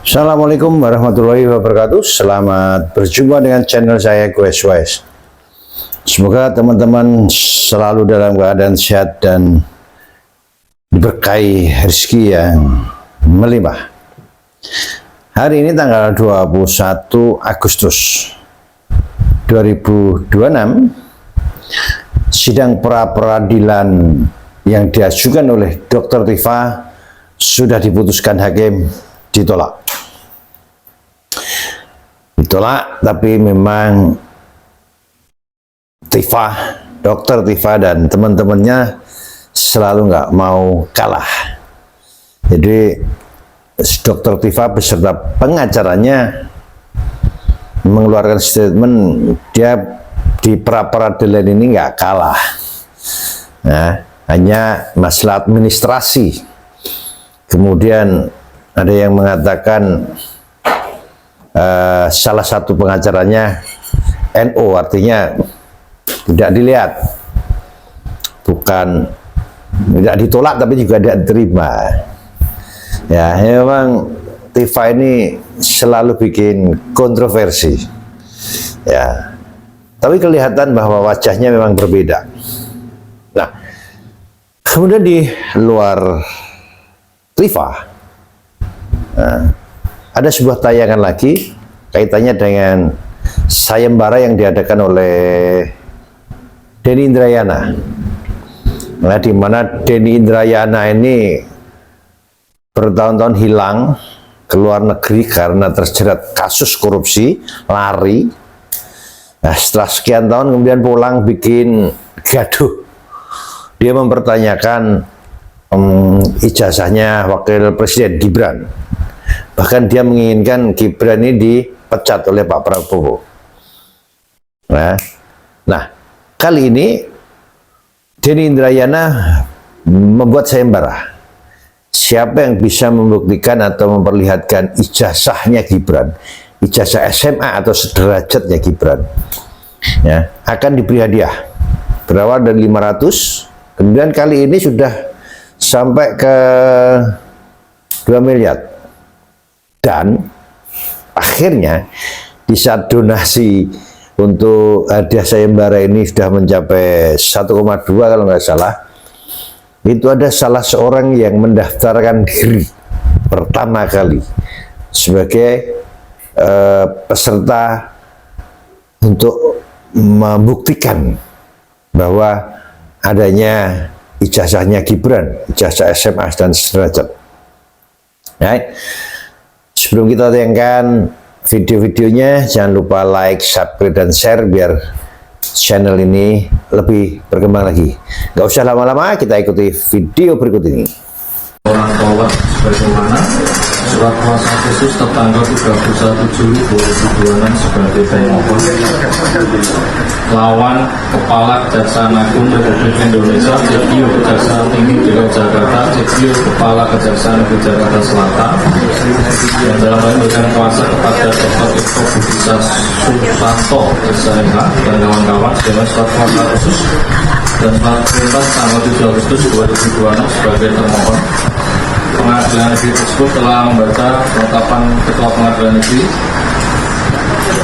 Assalamualaikum warahmatullahi wabarakatuh. Selamat berjumpa dengan channel saya GoesWise. Semoga teman-teman selalu dalam keadaan sehat dan diberkahi rezeki yang melimpah. Hari ini tanggal 21 Agustus 2026, sidang pra-peradilan yang diajukan oleh Dr. Tifa sudah diputuskan hakim ditolak. Tapi memang Dr. Tifa dan teman-temannya selalu nggak mau kalah. Jadi Dr. Tifa beserta pengacaranya mengeluarkan statement dia di pra-peradilan ini nggak kalah. Nah, hanya masalah administrasi. Kemudian ada yang mengatakan salah satu pengacaranya NO, artinya tidak dilihat, bukan tidak ditolak tapi juga tidak diterima. Ya, memang Tifa ini selalu bikin kontroversi. Ya, tapi kelihatan bahwa wajahnya memang berbeda. Nah, kemudian di luar Tifa, ada sebuah tayangan lagi kaitannya dengan sayembara yang diadakan oleh Denny Indrayana. Nah, di mana Denny Indrayana ini bertahun-tahun hilang ke luar negeri karena terjerat kasus korupsi, lari. Nah, setelah sekian tahun kemudian pulang bikin gaduh. Dia mempertanyakan ijazahnya Wakil Presiden Gibran. Bahkan dia menginginkan Gibran ini dipecat oleh Pak Prabowo. Nah, kali ini Denny Indrayana membuat sayembara. Siapa yang bisa membuktikan atau memperlihatkan ijazahnya Gibran, ijazah SMA atau sederajatnya Gibran, ya, akan diberi hadiah. Berawal dari 500, kemudian kali ini sudah sampai ke 2 miliar. Dan akhirnya di saat donasi untuk hadiah sayembara ini sudah mencapai 1,2 kalau nggak salah, itu ada salah seorang yang mendaftarkan diri pertama kali sebagai peserta untuk membuktikan bahwa adanya ijazahnya Gibran, ijazah SMA dan sederajat. Right. Sebelum kita tayangkan video-videonya, jangan lupa like, subscribe, dan share biar channel ini lebih berkembang lagi. Gak usah lama-lama, kita ikuti video berikut ini. Orang tua sebagaimana surat kuasa khusus tertanggal 31 Juli 2026 sebagai termohon lawan Kepala Kejaksaan Agung Republik Indonesia, Cekio Kejaksaan Tinggi DKI Jakarta, Cekio Kepala Kejaksaan Negeri Jakarta Selatan yang dalam hal memberikan kuasa kepada Dr. Eko Budisa Susanto SIH dan kawan-kawan dengan surat kuasa khusus dan surat perintah tanggal 7 Agustus 2026 sebagai termohon. Pengadilan negeri tersebut telah membaca penetapan Ketua Pengadilan Negeri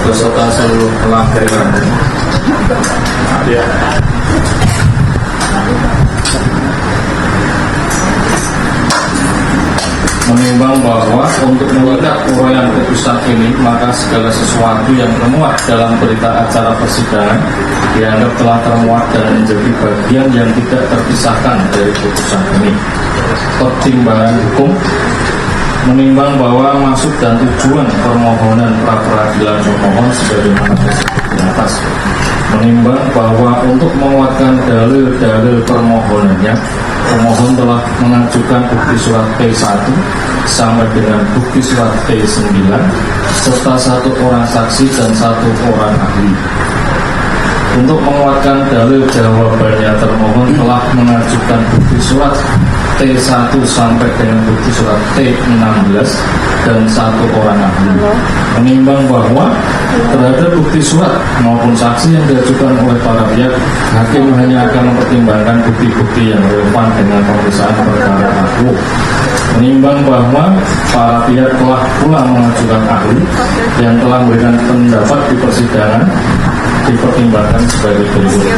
beserta seluruh pelanggaran. Menimbang bahwa untuk mengikat uraian putusan ini, maka segala sesuatu yang termuat dalam berita acara persidangan dianggap telah termuat dan menjadi bagian yang tidak terpisahkan dari putusan ini. Pertimbangan hukum menimbang bahwa maksud dan tujuan permohonan pra-peradilan pemohon sebagaimana di atas, menimbang bahwa untuk menguatkan dalil-dalil permohonannya, pemohon telah mengajukan bukti surat P1 sampai dengan bukti surat P9 serta 1 orang saksi dan 1 orang ahli. Untuk menguatkan dalil jawabannya, termohon telah mengajukan bukti surat T1 sampai dengan bukti surat T16 dan 1 orang ahli. Menimbang bahwa terhadap bukti surat maupun saksi yang diajukan oleh para pihak, hakim hanya akan mempertimbangkan bukti-bukti yang relevan dengan pemeriksaan perkara aku. Menimbang bahwa para pihak telah pula mengajukan ahli yang telah memberikan pendapat di persidangan, dipertimbangkan sebagai berikut.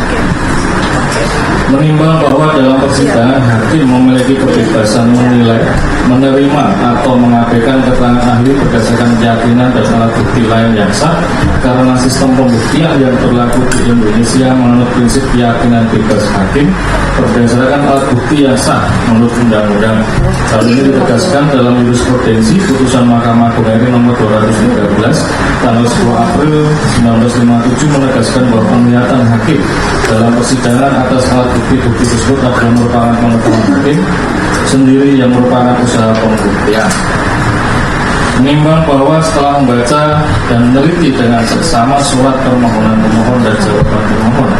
Menimbang bahwa dalam persidangan hakim memiliki kebebasan menilai, menerima atau mengabaikan keterangan ahli berdasarkan keyakinan dan alat bukti lain yang sah, karena sistem pembuktian yang berlaku di Indonesia menurut prinsip keyakinan bebas hakim berdasarkan alat bukti yang sah menurut undang-undang. Hal ini ditegaskan dalam jurisprudensi putusan Mahkamah Agung RI nomor 213 tanggal 10 April 1957 menegaskan bahwa penglihatan hakim dalam persidangan atas alat bukti-bukti tersebut adalah merupakan pengetahuan hakim sendiri yang merupakan usaha pembuktian. Menimbang bahwa setelah membaca dan meneliti dengan seksama surat permohonan pemohon dan jawaban pemohon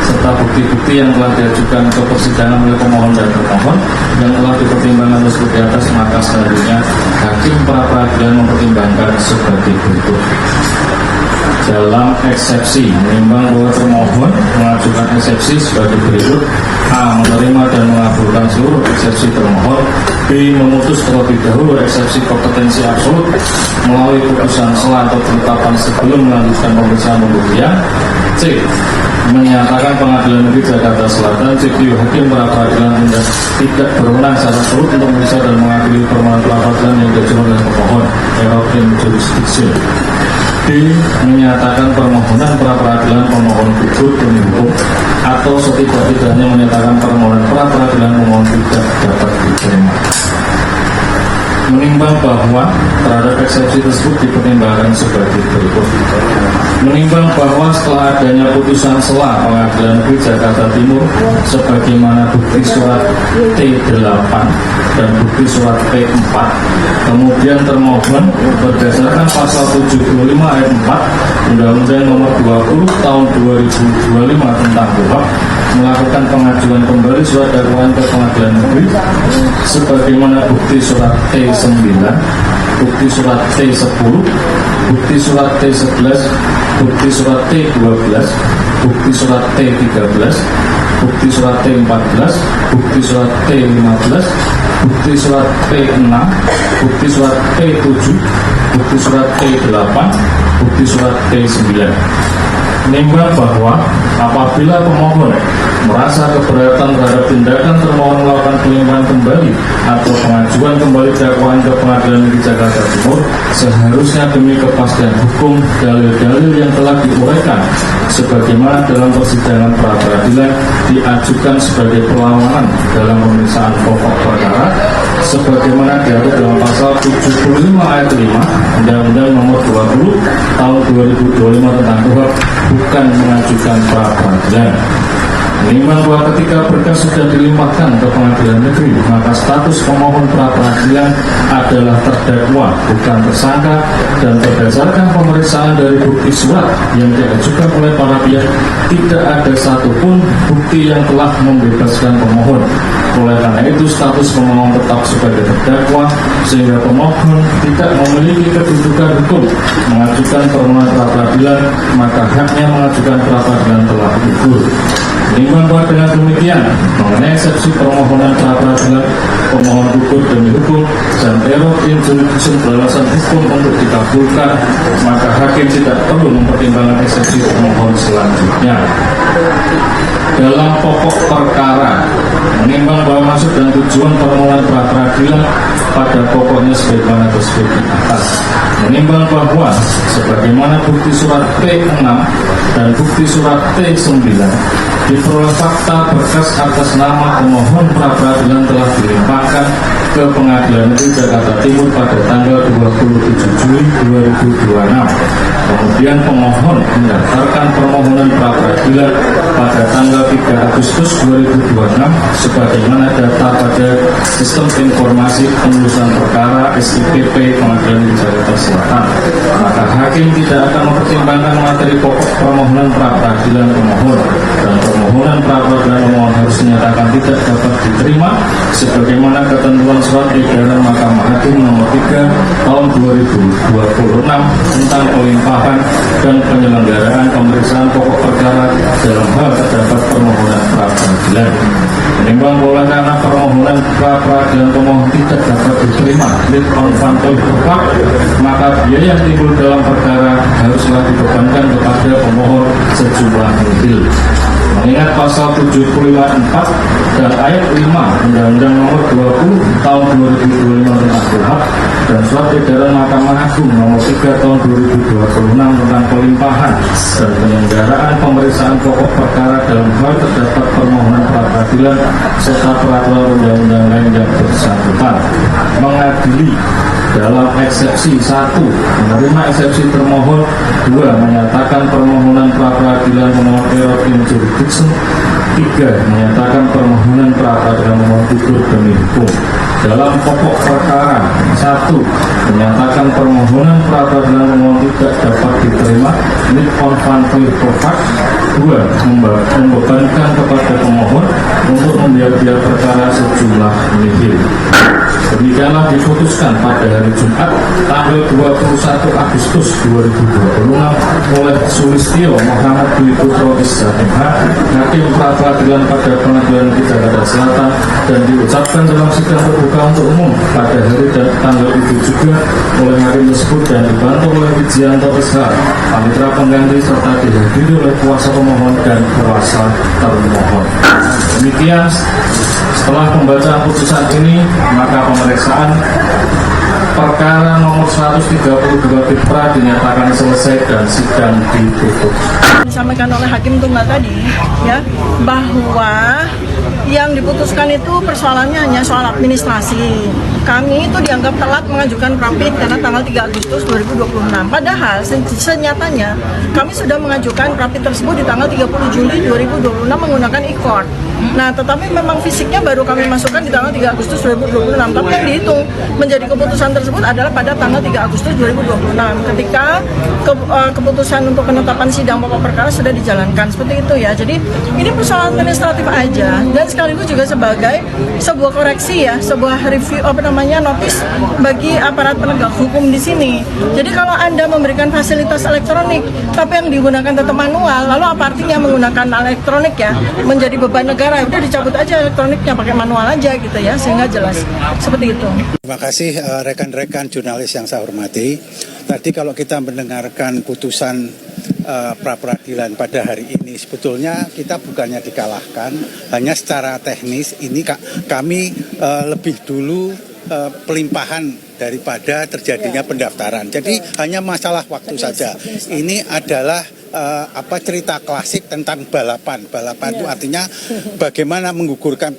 serta bukti-bukti yang telah diajukan ke persidangan oleh pemohon dan termohon yang telah dipertimbangkan tersebut di atas, maka selanjutnya hakim pra peradilan mempertimbangkan sebagai berikut. Dalam eksepsi, menimbang bahwa termohon mengajukan eksepsi sebagai berikut: A. Menerima dan mengabulkan seluruh eksepsi termohon. B. Memutus terlebih dahulu eksepsi kompetensi absolut melalui putusan sela atau penetapan sebelum melanjutkan pemeriksaan pembuktian. C. Menyatakan Pengadilan Negeri Jakarta Selatan CPU hakim pra peradilan tidak berwenang secara absolut untuk memeriksa dan mengadili permohonan pra peradilan yang diajukan oleh pemohon. Error in jurisdiction. D. Menyatakan permohonan pra peradilan pemohon gugur demi hukum atau setidak-tidaknya menyatakan permohonan pra peradilan pemohon tidak dapat diterima. Menimbang bahwa terhadap eksepsi tersebut dipertimbangkan sebagai berikut. Menimbang bahwa setelah adanya putusan sela Pengadilan Negeri Jakarta Timur sebagaimana bukti surat T8 dan bukti surat P4, kemudian termohon berdasarkan pasal 75 ayat 4 Undang-Undang nomor 20 tahun 2025 tentang KUHP melakukan pengajuan kembali surat dakwaan ke Pengadilan Negeri sebagaimana bukti surat T9, bukti surat T10, bukti surat T11, bukti surat T12, bukti surat T13, bukti surat T14, bukti surat T15, bukti surat T6, bukti surat T7, bukti surat T8, bukti surat T9. Menimbang bahwa apabila pemohon merasa keberatan terhadap tindakan termohon melakukan pelimpahan kembali atau pengajuan kembali dakwaan ke Pengadilan Negeri Jakarta Timur, seharusnya demi kepastian hukum dalil-dalil yang telah diuraikan sebagaimana dalam persidangan pra peradilan diajukan sebagai perlawanan dalam pemeriksaan pokok perkara sebagaimana diatur dalam pasal 75 ayat 5 Undang-Undang nomor 20 tahun 2025 tentang KUHP bukan mengajukan pra peradilan. Menimbang bahwa ketika berkas sudah dilimpahkan ke Pengadilan Negeri, maka status pemohon pra peradilan adalah terdakwa, bukan tersangka, dan berdasarkan pemeriksaan dari bukti surat yang diajukan oleh para pihak, tidak ada satupun bukti yang telah membebaskan pemohon. Oleh karena itu, status pemohon tetap sebagai terdakwa, sehingga pemohon tidak memiliki kedudukan hukum mengajukan permohonan pra peradilan, maka haknya mengajukan pra peradilan telah gugur. Menimbang bahwa dengan demikian, mengenai eksepsi permohonan pra peradilan pemohon gugur demi hukum dan error in jurisdiction beralasan hukum untuk dikabulkan, maka hakim tidak perlu mempertimbangkan eksepsi pemohon selanjutnya. Dalam pokok perkara, menimbang bahwa maksud dan tujuan permohonan pra peradilan pada pokoknya sebagaimana tersebut di atas. Menimbang bahwa sebagaimana bukti surat P6 dan bukti surat T9 diperoleh fakta berkas atas nama pemohon pra peradilan telah dilimpahkan ke Pengadilan Negeri Jakarta Timur pada tanggal 27 Juli 2026. Kemudian pemohon mendaftarkan permohonan pra-peradilan pada tanggal 3 Agustus 2026 sebagaimana data pada Sistem Informasi Penulisan Perkara SIPP Pengadilan Negeri Jakarta Selatan. Maka hakim tidak akan mempertimbangkan materi pokok permohonan pra-peradilan pemohon, dan permohonan pra-peradilan pemohon harus dinyatakan tidak dapat diterima sebagaimana ketentuan Surat Edaran Mahkamah Agung Nomor 3 Tahun 2026 tentang pelimpahan dan penyelenggaraan pemeriksaan pokok perkara dalam hal terdapat permohonan pra-peradilan. Menimbang bahwa karena permohonan pra-peradilan pemohon tidak dapat diterima lead on fantoy berhak, maka biaya yang timbul dalam perkara haruslah dibebankan kepada pemohon sejumlah nihil. Mengingat pasal 75(4) dan ayat 5 Undang-Undang Nomor 20 Tahun 2025 tentang berhak dan Surat Edaran Mahkamah Agung Nomor 3 Tahun 2026 tentang pelimpahan dan penyelenggaraan pemeriksaan pokok perkara dalam hal terdapat permohonan pra-peradilan serta peraturan undang-undang lain yang bersangkutan, mengadili dalam eksepsi 1 menerima eksepsi termohon, 2 menyatakan permohonan pra-peradilan pemohon error in jurisdiction, 3 menyatakan permohonan pra-peradilan pemohon gugur demi hukum. Dalam pokok perkara 1 menyatakan permohonan pra-peradilan pemohon tidak dapat diterima lead on fantoy berhak, 2 membebankan kepada pemohon untuk membiayai perkara sejumlah nihil. Demikianlah diputuskan pada hari Jumat tanggal 21 Agustus 2026 oleh Sulistyo Muhammad Dwi Putro SHMH, Hakim Pra-peradilan pada Pengadilan Negeri Jakarta Selatan, dan diucapkan dalam sidang terbuka untuk umum pada hari dan tanggal itu juga oleh hakim tersebut dan dibantu oleh Wijianto SH, panitera pengganti serta dihadiri oleh kuasa pemohon dan kuasa termohon. Demikian, setelah pembacaan putusan ini, maka pemeriksaan perkara nomor 132 Bipra dinyatakan selesai dan sidang ditutup. Disampaikan oleh Hakim Tunggal tadi, ya, bahwa yang diputuskan itu persoalannya hanya soal administrasi. Kami itu dianggap telat mengajukan pra-pid karena tanggal 3 Agustus 2026. Padahal senyatanya kami sudah mengajukan pra-pid tersebut di tanggal 30 Juli 2026 menggunakan e-court. Nah, tetapi memang fisiknya baru kami masukkan di tanggal 3 Agustus 2026. Tapi yang dihitung menjadi keputusan tersebut adalah pada tanggal 3 Agustus 2026 ketika keputusan untuk penetapan sidang pokok perkara sudah dijalankan. Seperti itu ya. Jadi ini persoalan administratif aja dan sekaligus juga sebagai sebuah koreksi ya, sebuah review notis bagi aparat penegak hukum di sini. Jadi kalau Anda memberikan fasilitas elektronik tapi yang digunakan tetap manual, lalu apa artinya menggunakan elektronik ya? Menjadi beban negara, udah dicabut aja elektroniknya, pakai manual aja gitu ya, sehingga jelas seperti itu. Terima kasih rekan-rekan jurnalis yang saya hormati. Tadi kalau kita mendengarkan putusan pra-peradilan pada hari ini, sebetulnya kita bukannya dikalahkan, hanya secara teknis ini kami lebih dulu pelimpahan daripada terjadinya pendaftaran. Jadi hanya masalah waktu saja. Ini adalah cerita klasik tentang balapan. Balapan itu artinya bagaimana menggugurkan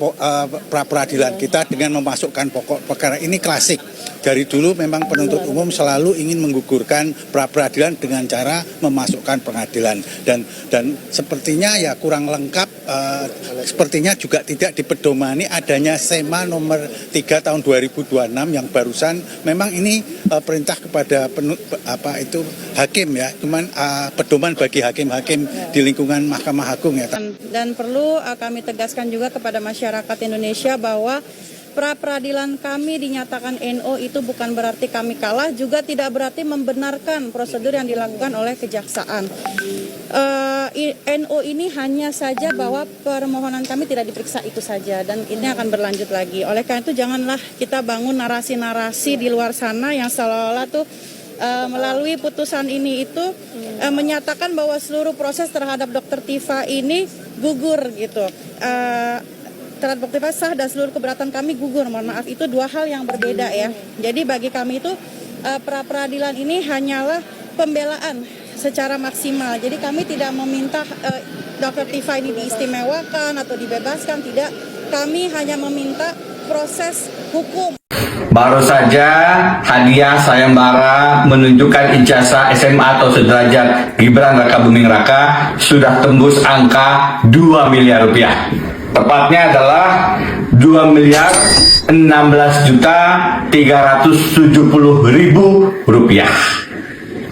pra-peradilan kita dengan memasukkan pokok perkara. Ini klasik. Dari dulu memang penuntut umum selalu ingin menggugurkan pra-peradilan dengan cara memasukkan pengadilan, dan sepertinya ya kurang lengkap. Sepertinya juga tidak dipedomani adanya SEMA nomor 3 tahun 2026 yang barusan. Memang ini perintah kepada hakim ya, cuman pedoman bagi hakim-hakim di lingkungan Mahkamah Agung ya. Dan perlu kami tegaskan juga kepada masyarakat Indonesia bahwa pra-peradilan kami dinyatakan NO itu bukan berarti kami kalah, juga tidak berarti membenarkan prosedur yang dilakukan oleh kejaksaan. NO ini hanya saja bahwa permohonan kami tidak diperiksa itu saja, dan ini akan berlanjut lagi. Oleh karena itu janganlah kita bangun narasi-narasi di luar sana yang seolah-olah tuh melalui putusan ini itu menyatakan bahwa seluruh proses terhadap Dr. Tifa ini gugur gitu. Terhadap Dr. Tifa sah dan seluruh keberatan kami gugur. Mohon maaf, itu dua hal yang berbeda ya. Jadi bagi kami itu pra-peradilan ini hanyalah pembelaan secara maksimal. Jadi kami tidak meminta Dr. Tifa ini diistimewakan atau dibebaskan, tidak. Kami hanya meminta proses hukum. Baru saja hadiah sayembara menunjukkan ijazah SMA atau sederajat Gibran Raka Buming Raka sudah tembus angka 2 miliar rupiah. Tepatnya adalah 2.016.370.000 rupiah.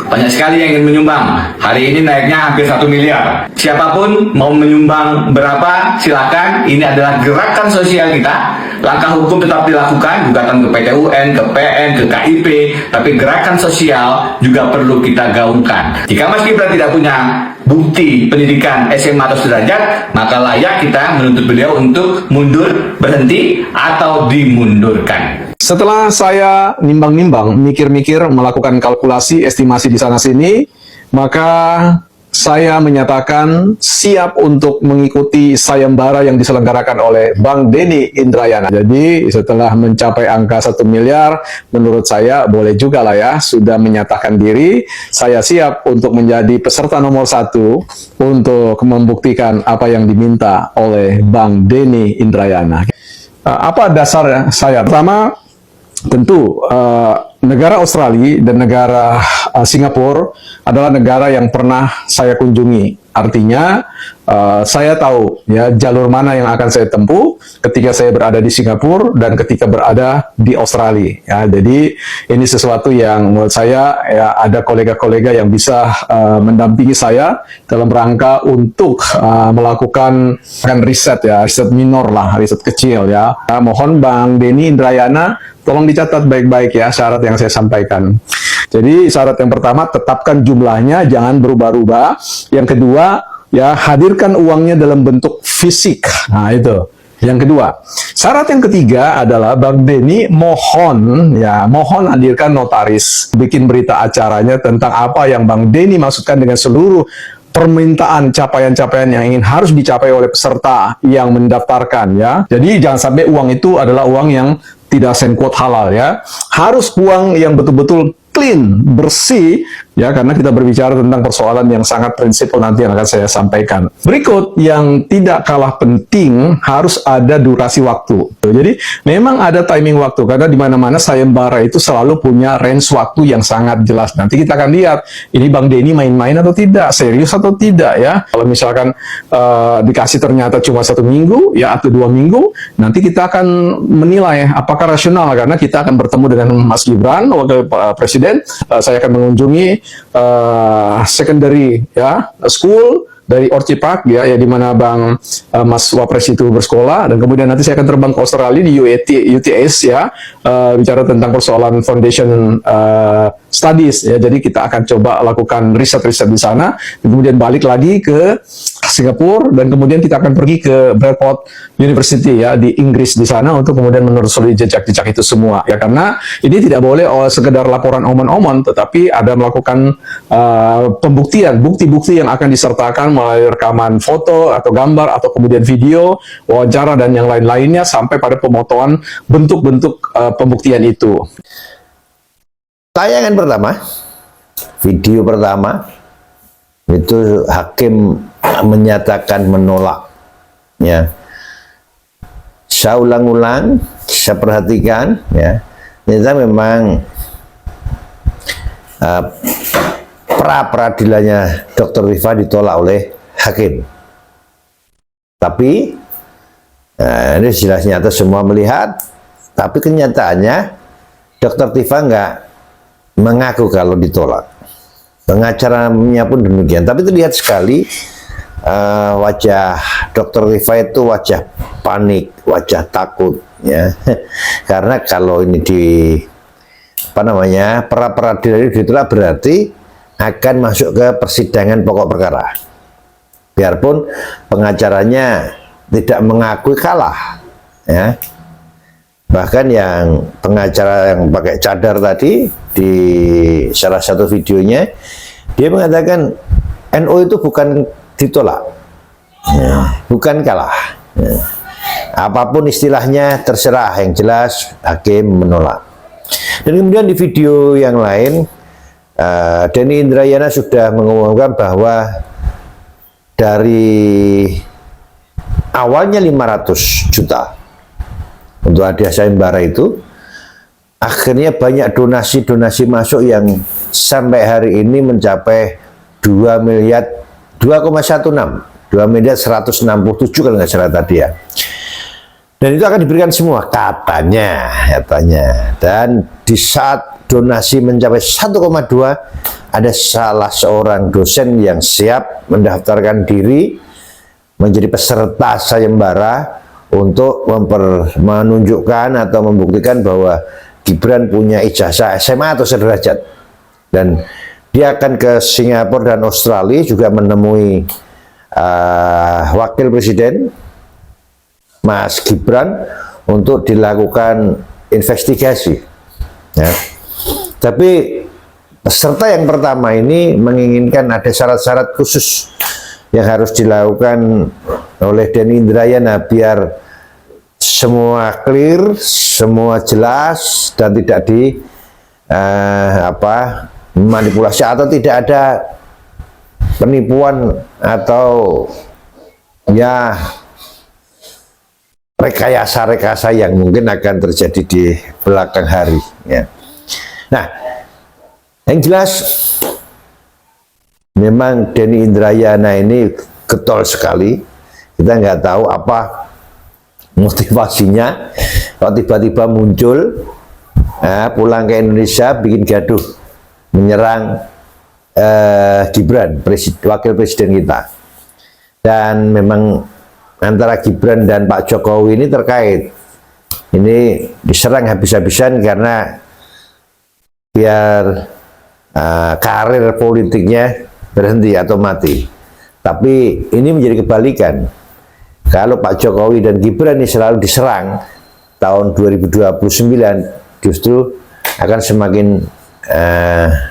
Banyak sekali yang ingin menyumbang. Hari ini naiknya hampir 1 miliar. Siapapun mau menyumbang berapa, silakan. Ini adalah gerakan sosial kita. Langkah hukum tetap dilakukan, gugatan ke PT UN, ke PN, ke KIP. Tapi gerakan sosial juga perlu kita gaungkan. Jika Mas Gibran tidak punya bukti pendidikan SMA atau sederajat, maka layak kita menuntut beliau untuk mundur, berhenti, atau dimundurkan. Setelah saya nimbang-nimbang, mikir-mikir, melakukan kalkulasi, estimasi di sana-sini, maka saya menyatakan siap untuk mengikuti sayembara yang diselenggarakan oleh Bang Denny Indrayana. Jadi setelah mencapai angka 1 miliar, menurut saya boleh juga lah ya, sudah menyatakan diri, saya siap untuk menjadi peserta nomor 1 untuk membuktikan apa yang diminta oleh Bang Denny Indrayana. Apa dasar saya? Pertama, tentu negara Australia dan negara Singapura adalah negara yang pernah saya kunjungi. Artinya saya tahu ya jalur mana yang akan saya tempuh ketika saya berada di Singapura dan ketika berada di Australia. Ya, jadi ini sesuatu yang menurut saya ya ada kolega-kolega yang bisa mendampingi saya dalam rangka untuk melakukan riset ya, riset minor lah, riset kecil ya. Mohon Bang Denny Indrayana tolong dicatat baik-baik ya syarat yang saya sampaikan. Jadi syarat yang pertama, tetapkan jumlahnya, jangan berubah-ubah. Yang kedua, ya hadirkan uangnya dalam bentuk fisik. Nah itu. Yang kedua. Syarat yang ketiga adalah Bang Denny mohon hadirkan notaris. Bikin berita acaranya tentang apa yang Bang Denny maksudkan dengan seluruh permintaan capaian-capaian yang ingin harus dicapai oleh peserta yang mendaftarkan ya. Jadi jangan sampai uang itu adalah uang yang tidak quote halal ya. Harus uang yang betul-betul clean, bersih ya, karena kita berbicara tentang persoalan yang sangat prinsipil nanti yang akan saya sampaikan. Berikut yang tidak kalah penting, harus ada durasi waktu. Jadi memang ada timing waktu karena di mana-mana sayembara itu selalu punya range waktu yang sangat jelas. Nanti kita akan lihat ini Bang Denny main-main atau tidak, serius atau tidak ya. Kalau misalkan dikasih ternyata cuma 1 minggu ya atau 2 minggu, nanti kita akan menilai apakah rasional karena kita akan bertemu dengan Mas Gibran, Wakil Presiden. Saya akan mengunjungi secondary ya school dari Orchid Park ya di mana Bang Mas Wapres itu bersekolah, dan kemudian nanti saya akan terbang ke Australia di UTS ya, bicara tentang persoalan foundation studies ya. Jadi kita akan coba lakukan riset-riset di sana, dan kemudian balik lagi ke Singapura, dan kemudian kita akan pergi ke Bradford University ya di Inggris di sana untuk kemudian menelusuri jejak-jejak itu semua ya, karena ini tidak boleh sekedar laporan omon-omon, tetapi ada melakukan pembuktian, bukti-bukti yang akan disertakan melalui rekaman foto atau gambar atau kemudian video, wawancara dan yang lain-lainnya sampai pada pemotongan bentuk-bentuk pembuktian itu. Tayangan pertama, video pertama, itu hakim menyatakan menolak. Ya, saya ulang-ulang, saya perhatikan, ya, ternyata memang pra-peradilannya Dr. Rifa ditolak oleh hakim. Tapi ini jelas nyata semua melihat, tapi kenyataannya Dr. Tifa nggak mengaku kalau ditolak. Pengacaranya pun demikian. Tapi terlihat sekali wajah Dr. Rifa itu wajah panik, wajah takut ya. Karena kalau ini pra-peradilan itu ditolak berarti akan masuk ke persidangan pokok perkara. Biarpun pengacaranya tidak mengakui kalah ya. Bahkan yang pengacara yang pakai cadar tadi di salah satu videonya, dia mengatakan NU itu bukan ditolak ya, bukan kalah ya. Apapun istilahnya terserah, yang jelas hakim menolak. Dan kemudian di video yang lain Denny Indrayana sudah mengumumkan bahwa dari awalnya 500 juta untuk hadiah sayembara itu, akhirnya banyak donasi-donasi masuk yang sampai hari ini mencapai 2 miliar 2,16 miliar 167 kalau nggak salah tadi ya. Dan itu akan diberikan semua katanya. Dan di saat donasi mencapai 1,2 ada salah seorang dosen yang siap mendaftarkan diri menjadi peserta sayembara untuk menunjukkan atau membuktikan bahwa Gibran punya ijazah SMA atau sederajat. Dan dia akan ke Singapura dan Australia juga menemui Wakil Presiden Mas Gibran untuk dilakukan investigasi. Ya. Tapi peserta yang pertama ini menginginkan ada syarat-syarat khusus yang harus dilakukan oleh Denny Indrayana biar semua clear, semua jelas dan tidak manipulasi atau tidak ada penipuan atau ya rekayasa-rekayasa yang mungkin akan terjadi di belakang hari ya. Nah, yang jelas memang Denny Indrayana ini getol sekali. Kita nggak tahu apa motivasinya kalau tiba-tiba muncul pulang ke Indonesia bikin gaduh menyerang Gibran, wakil presiden kita. Dan memang antara Gibran dan Pak Jokowi ini terkait. Ini diserang habis-habisan karena biar karir politiknya berhenti atau mati. Tapi ini menjadi kebalikan. Kalau Pak Jokowi dan Gibran ini selalu diserang, tahun 2029 justru akan semakin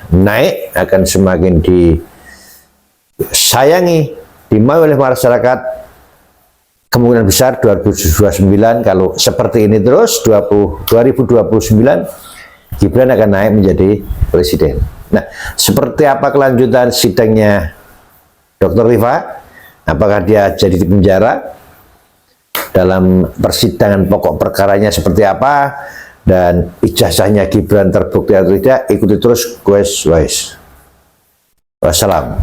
naik, akan semakin disayangi, dimau oleh masyarakat. Kemungkinan besar 2029 kalau seperti ini terus 2029 Gibran akan naik menjadi presiden. Nah, seperti apa kelanjutan sidangnya Dr. Rifa? Apakah dia jadi di penjara? Dalam persidangan pokok perkaranya seperti apa? Dan ijazahnya Gibran terbukti atau tidak? Ikuti terus Quest Wise. Wassalam.